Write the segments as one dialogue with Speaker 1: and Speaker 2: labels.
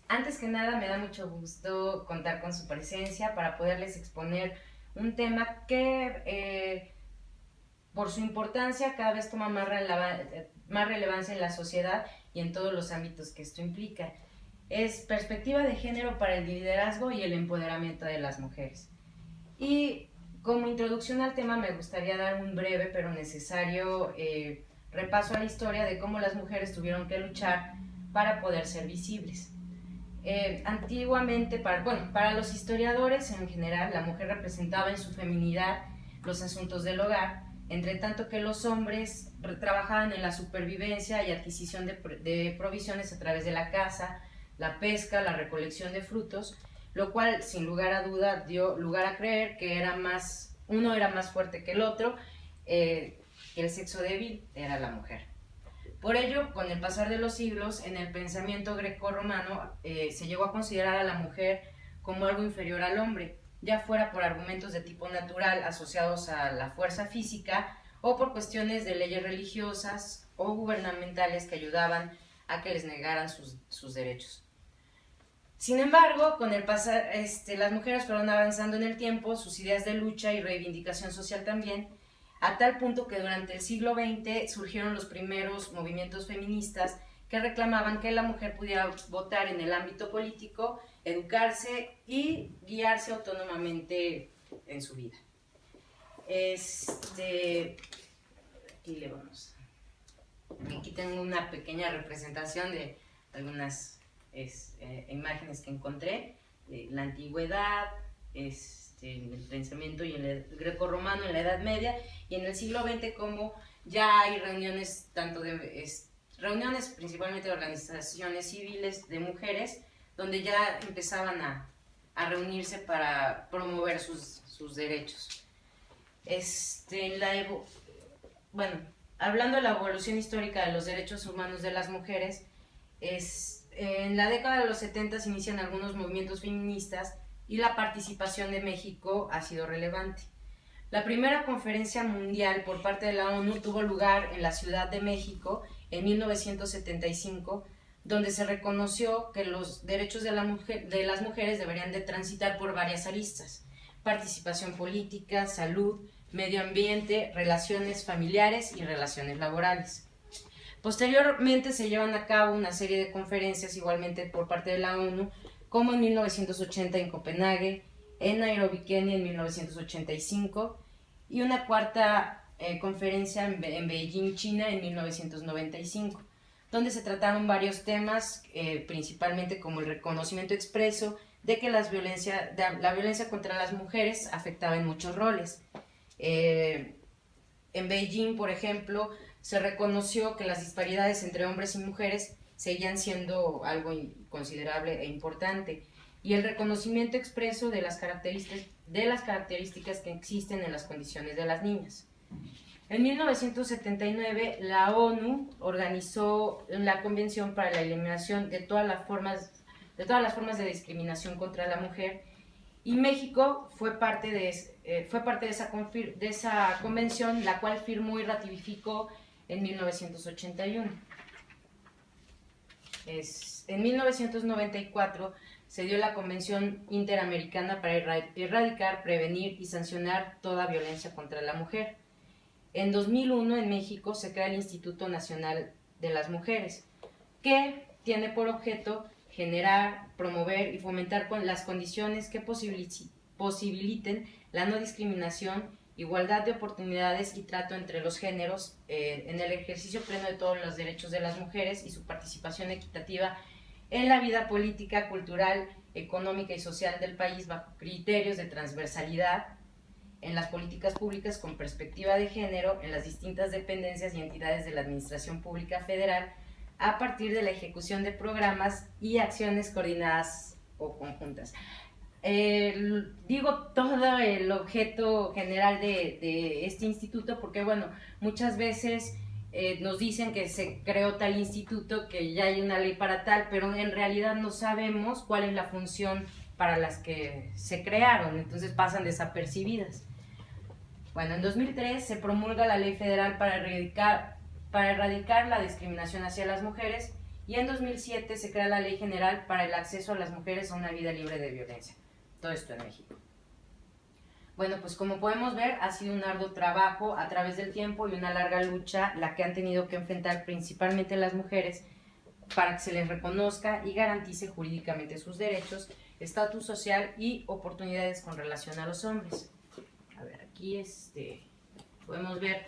Speaker 1: Antes que nada, me da mucho gusto contar con su presencia para poderles exponer un tema que, por su importancia, cada vez toma más relevancia en la sociedad y en todos los ámbitos que esto implica. Es perspectiva de género para el liderazgo y el empoderamiento de las mujeres. Y como introducción al tema me gustaría dar un breve pero necesario repaso a la historia de cómo las mujeres tuvieron que luchar para poder ser visibles. Antiguamente, para los historiadores en general, la mujer representaba en su feminidad los asuntos del hogar, entre tanto que los hombres trabajaban en la supervivencia y adquisición de provisiones a través de la caza, la pesca, la recolección de frutos, lo cual sin lugar a duda dio lugar a creer que uno era más fuerte que el otro, que el sexo débil era la mujer. Por ello, con el pasar de los siglos, en el pensamiento grecorromano se llegó a considerar a la mujer como algo inferior al hombre, ya fuera por argumentos de tipo natural asociados a la fuerza física o por cuestiones de leyes religiosas o gubernamentales que ayudaban a que les negaran sus derechos. Sin embargo, con el pasar, las mujeres fueron avanzando en el tiempo, sus ideas de lucha y reivindicación social también, a tal punto que durante el siglo XX surgieron los primeros movimientos feministas que reclamaban que la mujer pudiera votar en el ámbito político, educarse y guiarse autónomamente en su vida. Aquí le vamos. Aquí tengo una pequeña representación de algunas imágenes que encontré de la antigüedad, en el pensamiento y en el grecorromano en la Edad Media, y en el siglo XX como ya hay reuniones reuniones principalmente de organizaciones civiles de mujeres donde ya empezaban a reunirse para promover sus derechos. Bueno, hablando de la evolución histórica de los derechos humanos de las mujeres, en la década de los 70 se inician algunos movimientos feministas y la participación de México ha sido relevante. La primera conferencia mundial por parte de la ONU tuvo lugar en la Ciudad de México en 1975, donde se reconoció que los derechos de las mujeres deberían de transitar por varias aristas: participación política, salud, medio ambiente, relaciones familiares y relaciones laborales. Posteriormente se llevan a cabo una serie de conferencias igualmente por parte de la ONU, como en 1980 en Copenhague, en Nairobi, Kenia en 1985 y una cuarta conferencia en Beijing, China en 1995, donde se trataron varios temas, principalmente como el reconocimiento expreso de que la violencia contra las mujeres afectaba en muchos roles. En Beijing, por ejemplo, se reconoció que las disparidades entre hombres y mujeres seguían siendo algo considerable e importante, y el reconocimiento expreso de las características que existen en las condiciones de las niñas. En 1979, la ONU organizó la Convención para la Eliminación de todas las formas de discriminación contra la mujer, y México fue parte de esa convención, la cual firmó y ratificó en 1981. En 1994 se dio la Convención Interamericana para erradicar, prevenir y sancionar toda violencia contra la mujer. En 2001 en México se crea el Instituto Nacional de las Mujeres, que tiene por objeto generar, promover y fomentar las condiciones que posibiliten la no discriminación, igualdad de oportunidades y trato entre los géneros en el ejercicio pleno de todos los derechos de las mujeres y su participación equitativa en la vida política, cultural, económica y social del país bajo criterios de transversalidad en las políticas públicas con perspectiva de género en las distintas dependencias y entidades de la Administración Pública Federal, a partir de la ejecución de programas y acciones coordinadas o conjuntas. Digo todo el objeto general de este instituto porque, bueno, muchas veces nos dicen que se creó tal instituto, que ya hay una ley para tal, pero en realidad no sabemos cuál es la función para las que se crearon, entonces pasan desapercibidas. Bueno, en 2003 se promulga la Ley Federal para erradicar la discriminación hacia las mujeres, y en 2007 se crea la Ley General para el acceso a las mujeres a una vida libre de violencia. Todo esto en México. Bueno, pues como podemos ver, ha sido un arduo trabajo a través del tiempo y una larga lucha la que han tenido que enfrentar principalmente las mujeres para que se les reconozca y garantice jurídicamente sus derechos, estatus social y oportunidades con relación a los hombres. A ver, aquí podemos ver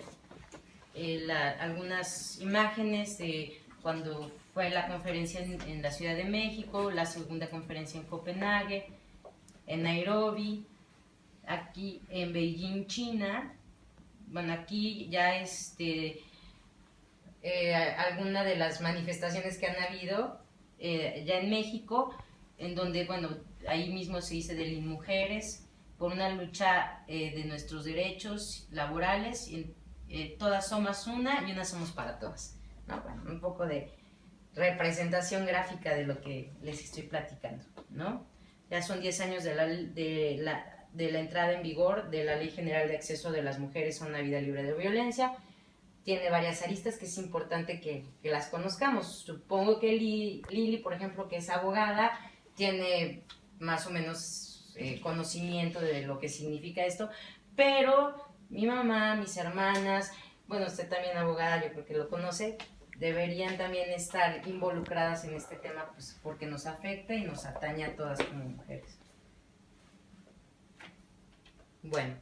Speaker 1: algunas imágenes de cuando fue la conferencia en la Ciudad de México, la segunda conferencia en Copenhague, en Nairobi, aquí en Beijing, China. Bueno, aquí ya alguna de las manifestaciones que han habido ya en México, en donde, bueno, ahí mismo se dice de las mujeres, por una lucha de nuestros derechos laborales, y, todas somos una y una somos para todas. ¿No? Bueno, un poco de representación gráfica de lo que les estoy platicando, ¿no? Ya son 10 años de la entrada en vigor de la Ley General de Acceso de las Mujeres a una Vida Libre de Violencia. Tiene varias aristas que es importante que las conozcamos. Supongo que Lili, por ejemplo, que es abogada, tiene más o menos conocimiento de lo que significa esto, pero mi mamá, mis hermanas, bueno, usted también abogada, yo creo que lo conoce, deberían también estar involucradas en este tema, pues porque nos afecta y nos atañe a todas como mujeres. Bueno,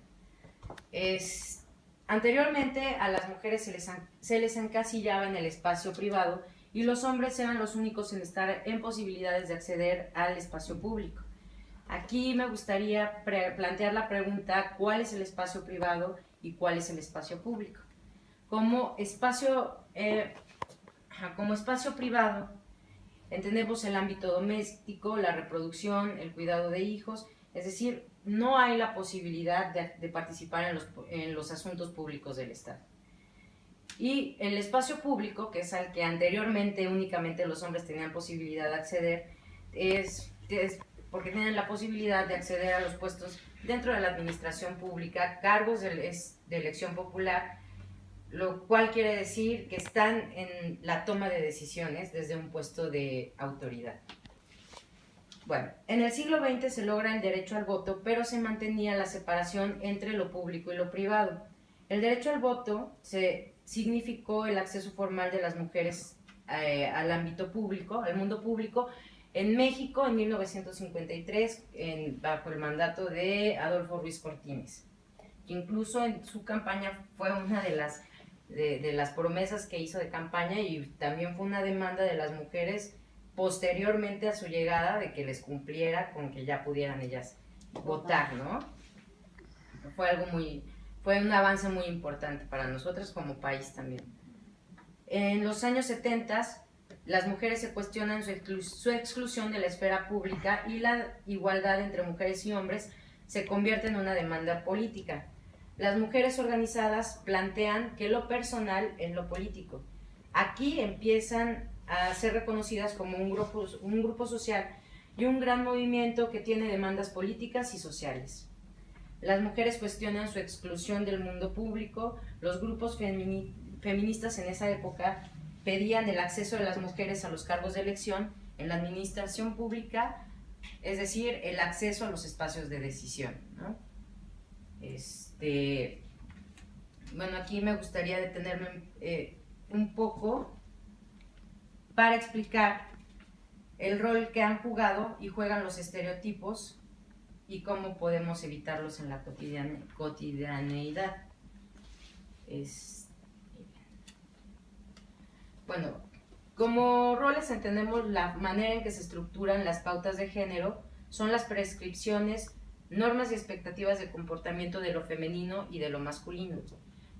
Speaker 1: anteriormente a las mujeres se les encasillaba en el espacio privado y los hombres eran los únicos en estar en posibilidades de acceder al espacio público. Aquí me gustaría plantear la pregunta: ¿cuál es el espacio privado y cuál es el espacio público? Como espacio privado entendemos el ámbito doméstico, la reproducción, el cuidado de hijos, es decir, no hay la posibilidad de participar en los asuntos públicos del Estado. Y el espacio público, que es al que anteriormente únicamente los hombres tenían posibilidad de acceder, es porque tienen la posibilidad de acceder a los puestos dentro de la administración pública, cargos de elección popular, lo cual quiere decir que están en la toma de decisiones desde un puesto de autoridad. Bueno, en el siglo XX se logra el derecho al voto, pero se mantenía la separación entre lo público y lo privado. El derecho al voto significó el acceso formal de las mujeres al ámbito público, al mundo público, en México en 1953, bajo el mandato de Adolfo Ruiz Cortines, que incluso en su campaña fue una de las promesas que hizo de campaña, y también fue una demanda de las mujeres posteriormente a su llegada, de que les cumpliera con que ya pudieran ellas votar, ¿no? Fue un avance muy importante para nosotros como país también. En los años 70, las mujeres se cuestionan su exclusión de la esfera pública, y la igualdad entre mujeres y hombres se convierte en una demanda política. Las mujeres organizadas plantean que lo personal es lo político. Aquí empiezan a ser reconocidas como un grupo social y un gran movimiento que tiene demandas políticas y sociales. Las mujeres cuestionan su exclusión del mundo público. Los grupos feministas en esa época pedían el acceso de las mujeres a los cargos de elección en la administración pública, es decir, el acceso a los espacios de decisión, ¿no? Bueno, aquí me gustaría detenerme un poco para explicar el rol que han jugado y juegan los estereotipos y cómo podemos evitarlos en la cotidianeidad. Bueno, como roles entendemos la manera en que se estructuran las pautas de género, son las prescripciones, normas y expectativas de comportamiento de lo femenino y de lo masculino.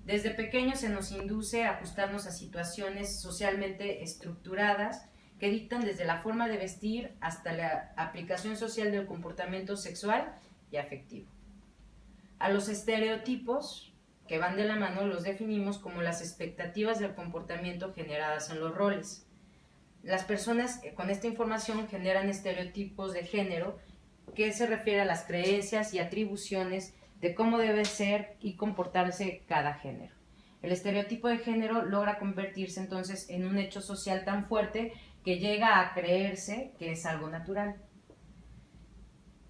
Speaker 1: Desde pequeños se nos induce a ajustarnos a situaciones socialmente estructuradas que dictan desde la forma de vestir hasta la aplicación social del comportamiento sexual y afectivo. A los estereotipos que van de la mano los definimos como las expectativas del comportamiento generadas en los roles. Las personas con esta información generan estereotipos de género, que se refiere a las creencias y atribuciones de cómo debe ser y comportarse cada género. El estereotipo de género logra convertirse entonces en un hecho social tan fuerte que llega a creerse que es algo natural.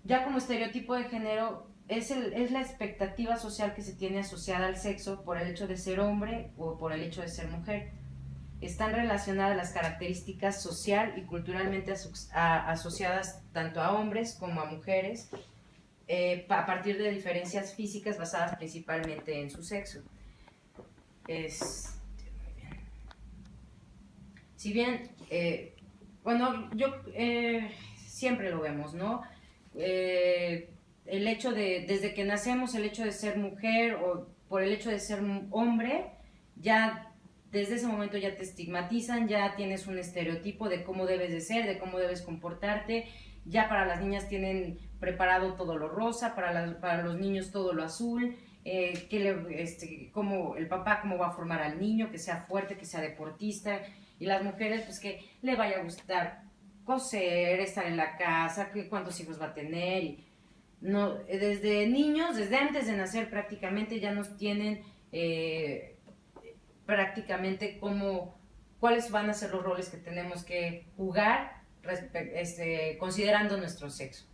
Speaker 1: Ya como estereotipo de género es la expectativa social que se tiene asociada al sexo por el hecho de ser hombre o por el hecho de ser mujer. Están relacionadas las características social y culturalmente asociadas tanto a hombres como a mujeres, a partir de diferencias físicas basadas principalmente en su sexo. Si bien, bueno, siempre lo vemos, ¿no? El hecho desde que nacemos, el hecho de ser mujer o por el hecho de ser hombre, ya desde ese momento ya te estigmatizan, ya tienes un estereotipo de cómo debes de ser, de cómo debes comportarte. Ya para las niñas tienen preparado todo lo rosa, para los niños todo lo azul, como el papá cómo va a formar al niño, que sea fuerte, que sea deportista, y las mujeres pues que le vaya a gustar coser, estar en la casa, cuántos hijos va a tener. Y no, desde niños, desde antes de nacer prácticamente ya nos tienen prácticamente cuáles van a ser los roles que tenemos que jugar considerando nuestro sexo,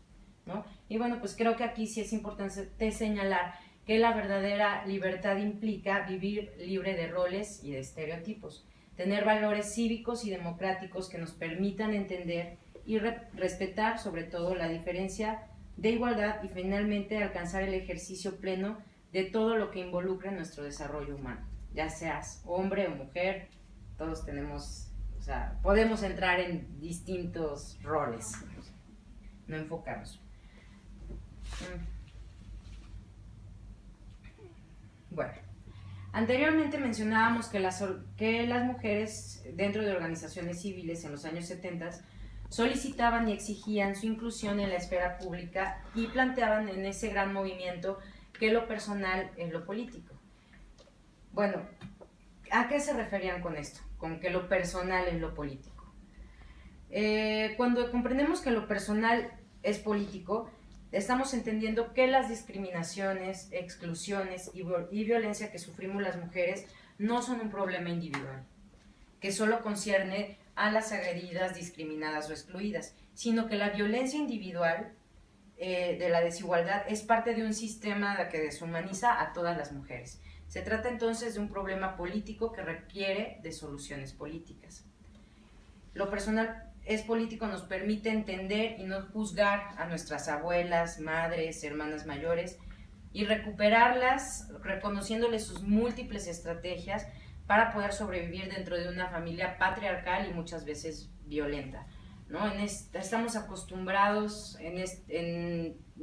Speaker 1: ¿no? Y bueno, pues creo que aquí sí es importante señalar que la verdadera libertad implica vivir libre de roles y de estereotipos, tener valores cívicos y democráticos que nos permitan entender y respetar sobre todo la diferencia de igualdad y finalmente alcanzar el ejercicio pleno de todo lo que involucra nuestro desarrollo humano, ya seas hombre o mujer, todos tenemos, o sea, podemos entrar en distintos roles, no enfocarnos. Bueno, anteriormente mencionábamos que las mujeres dentro de organizaciones civiles en los años 70 solicitaban y exigían su inclusión en la esfera pública y planteaban en ese gran movimiento que lo personal es lo político. Bueno, ¿a qué se referían con esto? Con que lo personal es lo político. Cuando comprendemos que lo personal es político, estamos entendiendo que las discriminaciones, exclusiones y violencia que sufrimos las mujeres no son un problema individual, que solo concierne a las agredidas, discriminadas o excluidas, sino que la violencia individual de la desigualdad es parte de un sistema que deshumaniza a todas las mujeres. Se trata entonces de un problema político que requiere de soluciones políticas. Lo personal es político nos permite entender y no juzgar a nuestras abuelas, madres, hermanas mayores y recuperarlas reconociéndoles sus múltiples estrategias para poder sobrevivir dentro de una familia patriarcal y muchas veces violenta, ¿no? Estamos acostumbrados en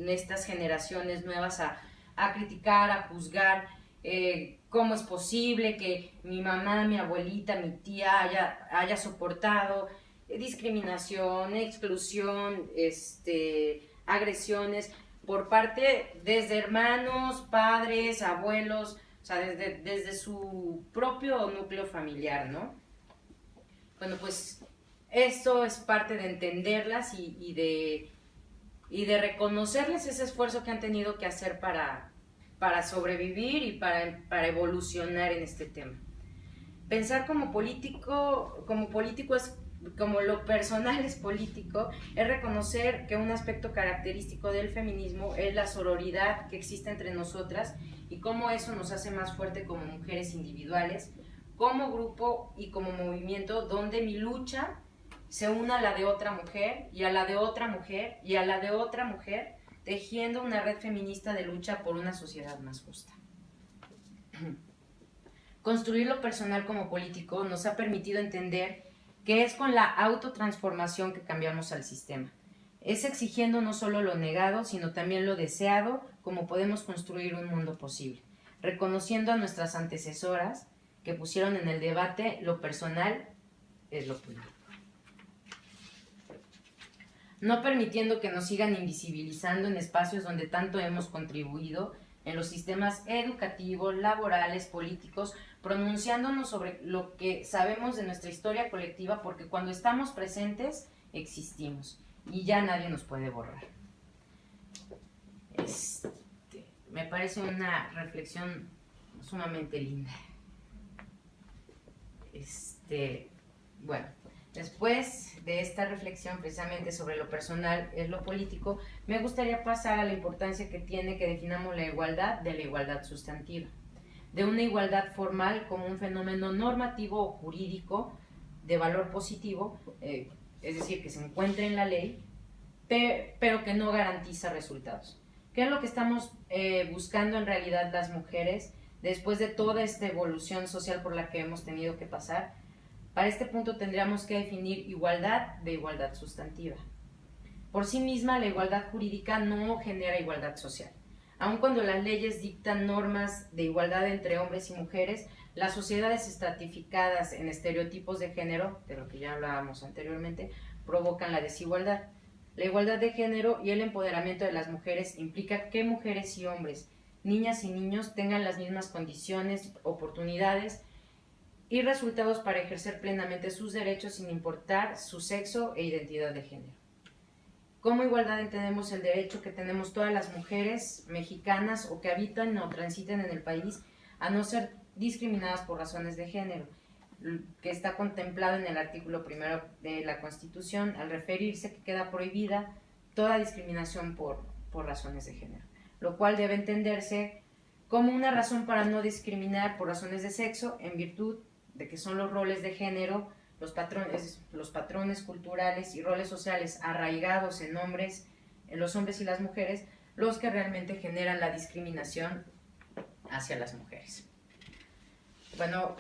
Speaker 1: estas generaciones nuevas a criticar, a juzgar, cómo es posible que mi mamá, mi abuelita, mi tía haya soportado discriminación, exclusión, agresiones por parte desde hermanos, padres, abuelos, o sea, desde su propio núcleo familiar, ¿no? Bueno, pues esto es parte de entenderlas y de reconocerles ese esfuerzo que han tenido que hacer para sobrevivir y para evolucionar en este tema. Pensar como político es, como lo personal es político, es reconocer que un aspecto característico del feminismo es la sororidad que existe entre nosotras y cómo eso nos hace más fuerte como mujeres individuales, como grupo y como movimiento, donde mi lucha se una a la de otra mujer y a la de otra mujer y a la de otra mujer, tejiendo una red feminista de lucha por una sociedad más justa. Construir lo personal como político nos ha permitido entender que es con la autotransformación que cambiamos al sistema. Es exigiendo no solo lo negado, sino también lo deseado, como podemos construir un mundo posible, reconociendo a nuestras antecesoras que pusieron en el debate lo personal es lo político. No permitiendo que nos sigan invisibilizando en espacios donde tanto hemos contribuido, en los sistemas educativos, laborales, políticos, pronunciándonos sobre lo que sabemos de nuestra historia colectiva, porque cuando estamos presentes, existimos y ya nadie nos puede borrar. Me parece una reflexión sumamente linda. Bueno, Después de esta reflexión precisamente sobre lo personal es lo político, me gustaría pasar a la importancia que tiene que definamos la igualdad de la igualdad sustantiva, de una igualdad formal como un fenómeno normativo o jurídico de valor positivo, es decir, que se encuentra en la ley, pero que no garantiza resultados. ¿Qué es lo que estamos buscando en realidad las mujeres después de toda esta evolución social por la que hemos tenido que pasar? Para este punto tendríamos que definir igualdad de igualdad sustantiva. Por sí misma, la igualdad jurídica no genera igualdad social. Aun cuando las leyes dictan normas de igualdad entre hombres y mujeres, las sociedades estratificadas en estereotipos de género, de lo que ya hablábamos anteriormente, provocan la desigualdad. La igualdad de género y el empoderamiento de las mujeres implica que mujeres y hombres, niñas y niños tengan las mismas condiciones, oportunidades y resultados para ejercer plenamente sus derechos sin importar su sexo e identidad de género. Como igualdad entendemos el derecho que tenemos todas las mujeres mexicanas o que habitan o transiten en el país a no ser discriminadas por razones de género, que está contemplado en el artículo 1 de la Constitución al referirse que queda prohibida toda discriminación por razones de género, lo cual debe entenderse como una razón para no discriminar por razones de sexo en virtud de que son los roles de género, los patrones culturales y roles sociales arraigados en los hombres y las mujeres, los que realmente generan la discriminación hacia las mujeres. Bueno,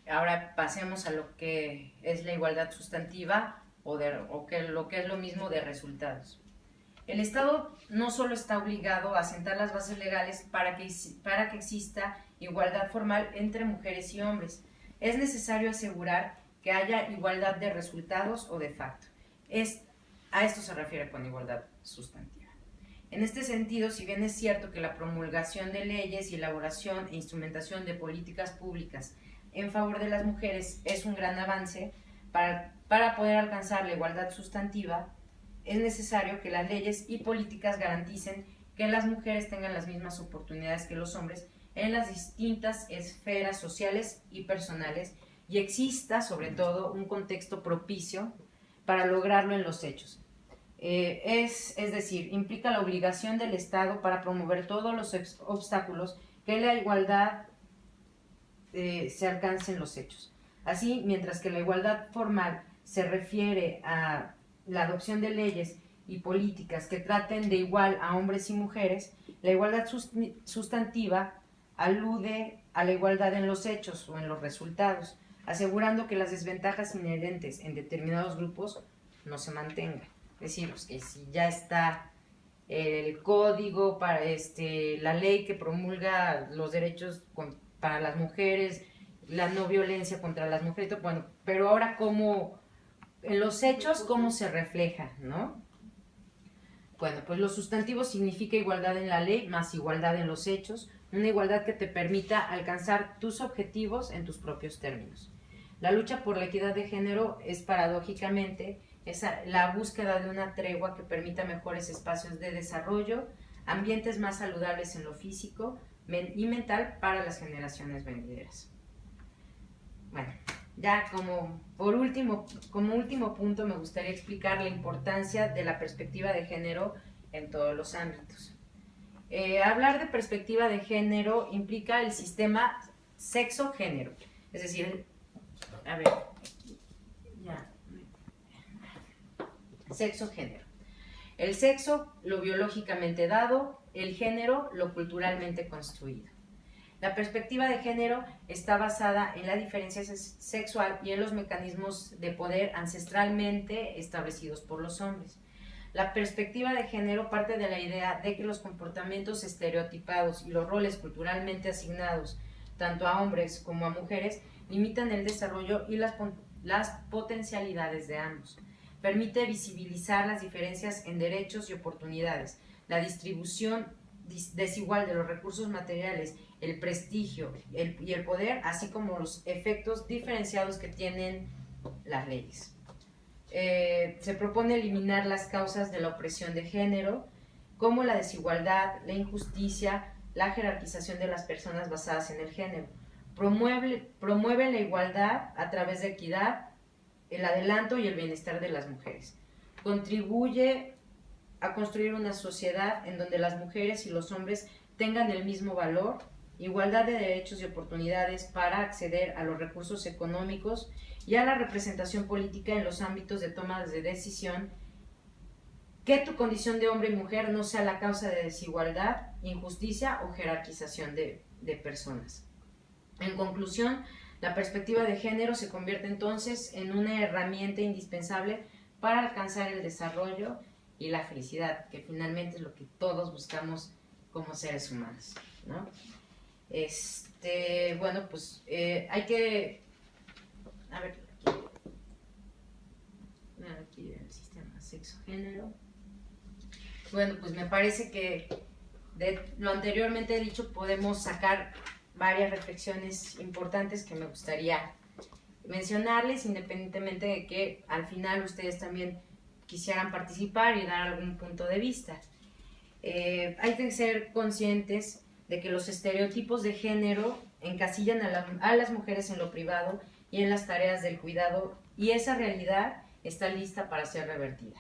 Speaker 1: ahora pasemos a lo que es la igualdad sustantiva o lo que es lo mismo de resultados. El Estado no solo está obligado a sentar las bases legales para que exista igualdad formal entre mujeres y hombres. Es necesario asegurar que haya igualdad de resultados o de facto. A esto se refiere con igualdad sustantiva. En este sentido, si bien es cierto que la promulgación de leyes y elaboración e instrumentación de políticas públicas en favor de las mujeres es un gran avance, para poder alcanzar la igualdad sustantiva, es necesario que las leyes y políticas garanticen que las mujeres tengan las mismas oportunidades que los hombres en las distintas esferas sociales y personales y exista, sobre todo, un contexto propicio para lograrlo en los hechos. Es decir, implica la obligación del Estado para promover todos los obstáculos que la igualdad se alcance en los hechos. Así, mientras que la igualdad formal se refiere a la adopción de leyes y políticas que traten de igual a hombres y mujeres, la igualdad sustantiva alude a la igualdad en los hechos o en los resultados, asegurando que las desventajas inherentes en determinados grupos no se mantengan. Es decir, pues que si ya está el código, para la ley que promulga los derechos para las mujeres, la no violencia contra las mujeres, bueno, pero ahora cómo, en los hechos, cómo se refleja, ¿no? Bueno, pues lo sustantivo significa igualdad en la ley más igualdad en los hechos, una igualdad que te permita alcanzar tus objetivos en tus propios términos. La lucha por la equidad de género es paradójicamente la búsqueda de una tregua que permita mejores espacios de desarrollo, ambientes más saludables en lo físico y mental para las generaciones venideras. Bueno, ya como último punto me gustaría explicar la importancia de la perspectiva de género en todos los ámbitos. Hablar de perspectiva de género implica el sistema sexo-género, es decir, sexo-género. El sexo, lo biológicamente dado, el género, lo culturalmente construido. La perspectiva de género está basada en la diferencia sexual y en los mecanismos de poder ancestralmente establecidos por los hombres. La perspectiva de género parte de la idea de que los comportamientos estereotipados y los roles culturalmente asignados tanto a hombres como a mujeres limitan el desarrollo y las potencialidades de ambos. Permite visibilizar las diferencias en derechos y oportunidades, la distribución desigual de los recursos materiales, el prestigio y el poder, así como los efectos diferenciados que tienen las leyes. Se propone eliminar las causas de la opresión de género, como la desigualdad, la injusticia, la jerarquización de las personas basadas en el género. Promueve la igualdad a través de equidad, el adelanto y el bienestar de las mujeres. Contribuye a construir una sociedad en donde las mujeres y los hombres tengan el mismo valor, igualdad de derechos y oportunidades para acceder a los recursos económicos y a la representación política en los ámbitos de toma de decisión, que tu condición de hombre y mujer no sea la causa de desigualdad, injusticia o jerarquización de personas. En conclusión, la perspectiva de género se convierte entonces en una herramienta indispensable para alcanzar el desarrollo y la felicidad, que finalmente es lo que todos buscamos como seres humanos, ¿no? Bueno, pues hay que... A ver, aquí el sistema sexo-género. Bueno, pues me parece que de lo anteriormente dicho podemos sacar varias reflexiones importantes que me gustaría mencionarles, independientemente de que al final ustedes también quisieran participar y dar algún punto de vista. Hay que ser conscientes de que los estereotipos de género encasillan a las mujeres en lo privado y en las tareas del cuidado, y esa realidad está lista para ser revertida.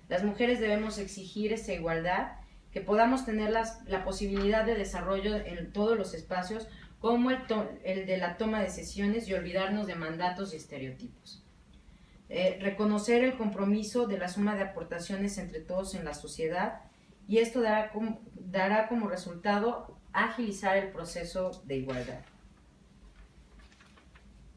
Speaker 1: Las mujeres debemos exigir esa igualdad, que podamos tener la posibilidad de desarrollo en todos los espacios, como el de la toma de decisiones, y olvidarnos de mandatos y estereotipos. Reconocer el compromiso de la suma de aportaciones entre todos en la sociedad, y esto dará como resultado agilizar el proceso de igualdad.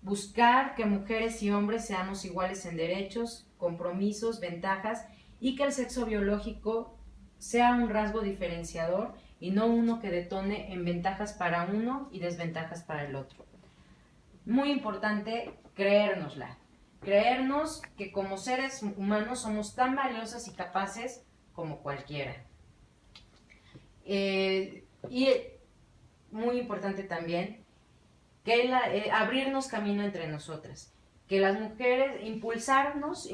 Speaker 1: Buscar que mujeres y hombres seamos iguales en derechos, compromisos, ventajas, y que el sexo biológico sea un rasgo diferenciador y no uno que detone en ventajas para uno y desventajas para el otro. Muy importante creérnosla, creernos que como seres humanos somos tan valiosas y capaces como cualquiera. Y muy importante también que abrirnos camino entre nosotras, que las mujeres impulsarnos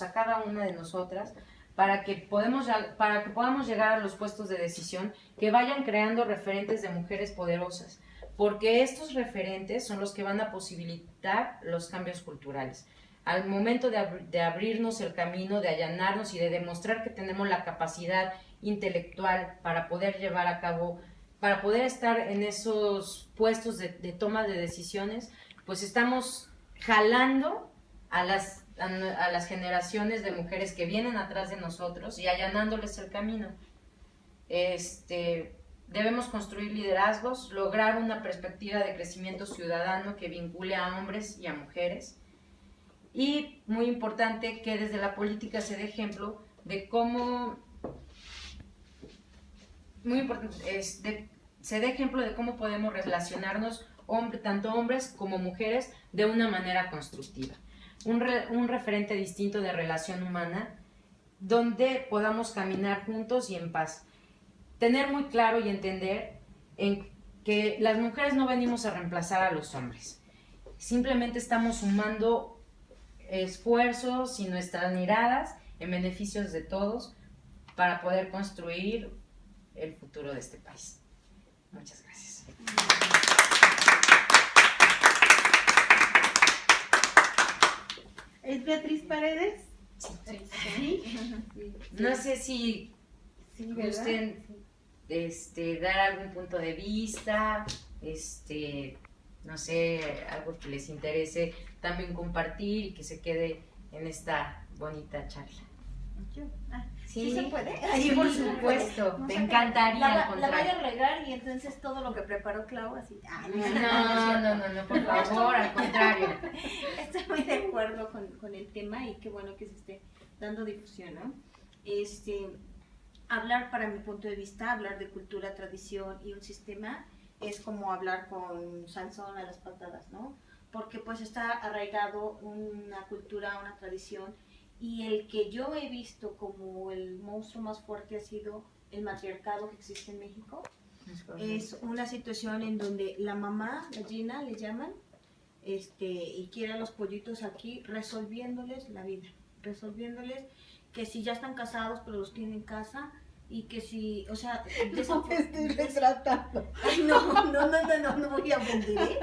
Speaker 1: a cada una de nosotras para que podamos llegar a los puestos de decisión, que vayan creando referentes de mujeres poderosas, porque estos referentes son los que van a posibilitar los cambios culturales. Al momento de abrirnos el camino, de allanarnos y de demostrar que tenemos la capacidad intelectual para poder llevar a cabo, para poder estar en esos puestos de toma de decisiones, pues estamos jalando a las generaciones de mujeres que vienen atrás de nosotros y allanándoles el camino. Debemos construir liderazgos, lograr una perspectiva de crecimiento ciudadano que vincule a hombres y a mujeres. Y muy importante que desde la política se dé ejemplo de cómo podemos relacionarnos tanto hombres como mujeres de una manera constructiva. Un referente distinto de relación humana donde podamos caminar juntos y en paz. Tener muy claro y entender que las mujeres no venimos a reemplazar a los hombres. Simplemente estamos sumando esfuerzos y nuestras miradas en beneficios de todos para poder construir el futuro de este país. Muchas gracias.
Speaker 2: ¿Es Beatriz Paredes?
Speaker 1: Sí. No sé si gusten dar algún punto de vista, no sé, algo que les interese también compartir y que se quede en esta bonita charla.
Speaker 2: ¿Sí se puede?
Speaker 1: Sí, por supuesto, me encantaría.
Speaker 2: La voy a regar y entonces todo lo que preparó Clau así.
Speaker 1: No, por favor, al contrario.
Speaker 2: Estoy muy de acuerdo con el tema y qué bueno que se esté dando difusión, ¿no? Hablar, para mi punto de vista, hablar de cultura, tradición y un sistema es como hablar con Sansón a las patadas, ¿no? Porque pues está arraigado una cultura, una tradición, y el que yo he visto como el monstruo más fuerte ha sido el matriarcado que existe en México. Es una situación en donde la mamá, la Gina le llaman, y quiere a los pollitos aquí, resolviéndoles la vida, resolviéndoles que si ya están casados pero los tienen en casa, y que si, o sea,
Speaker 3: no me estoy retratando.
Speaker 2: No voy a mentir, ¿eh?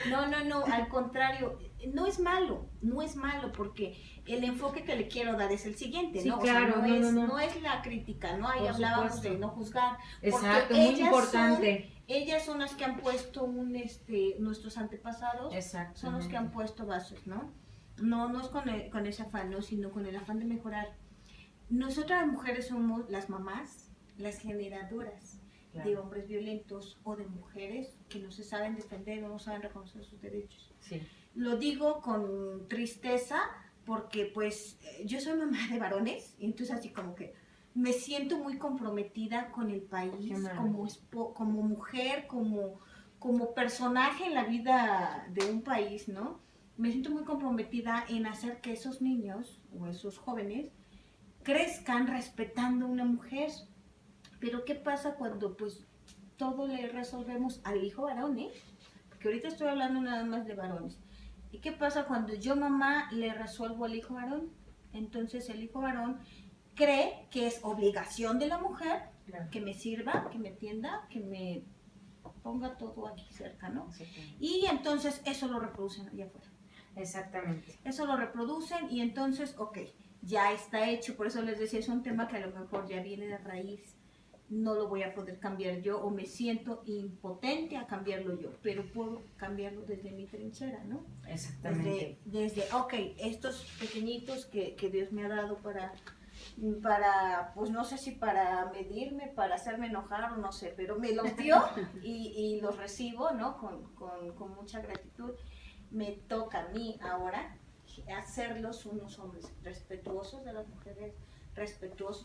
Speaker 2: No, al contrario, no es malo, no es malo, porque el enfoque que le quiero dar es el siguiente,
Speaker 1: Sí,
Speaker 2: ¿no?
Speaker 1: claro,
Speaker 2: o sea,
Speaker 1: no.
Speaker 2: no es la crítica, ¿no? Ahí
Speaker 1: Por
Speaker 2: hablábamos
Speaker 1: supuesto.
Speaker 2: de no juzgar.
Speaker 1: Exacto,
Speaker 2: porque
Speaker 1: muy importante.
Speaker 2: Ellas son las que han puesto nuestros antepasados, son los que han puesto bases, ¿no? No es con ese afán, ¿no? Sino con el afán de mejorar. Nosotras las mujeres somos las mamás, las generadoras de hombres violentos o de mujeres que no se saben defender o no saben reconocer sus derechos.
Speaker 1: Sí.
Speaker 2: Lo digo con tristeza porque pues yo soy mamá de varones y entonces así como que me siento muy comprometida con el país como mujer, como personaje en la vida de un país, ¿no? Me siento muy comprometida en hacer que esos niños o esos jóvenes crezcan respetando a una mujer. Pero ¿qué pasa cuando pues todo le resolvemos al hijo varón, Porque ahorita estoy hablando nada más de varones. ¿Y qué pasa cuando yo, mamá, le resuelvo al hijo varón? Entonces el hijo varón cree que es obligación de la mujer que me sirva, que me atienda, que me ponga todo aquí cerca, ¿no? Y entonces eso lo reproducen allá afuera.
Speaker 1: Exactamente.
Speaker 2: Eso lo reproducen y entonces, ok, ya está hecho. Por eso les decía, es un tema que a lo mejor ya viene de raíz. No lo voy a poder cambiar yo o me siento impotente a cambiarlo yo, pero puedo cambiarlo desde mi trinchera, ¿no?
Speaker 1: Exactamente.
Speaker 2: Desde ok, estos pequeñitos que Dios me ha dado para, pues no sé si para medirme, para hacerme enojar o no sé, pero me los dio y los recibo, ¿no? Con mucha gratitud. Me toca a mí ahora hacerlos unos hombres respetuosos de las mujeres, respetuosos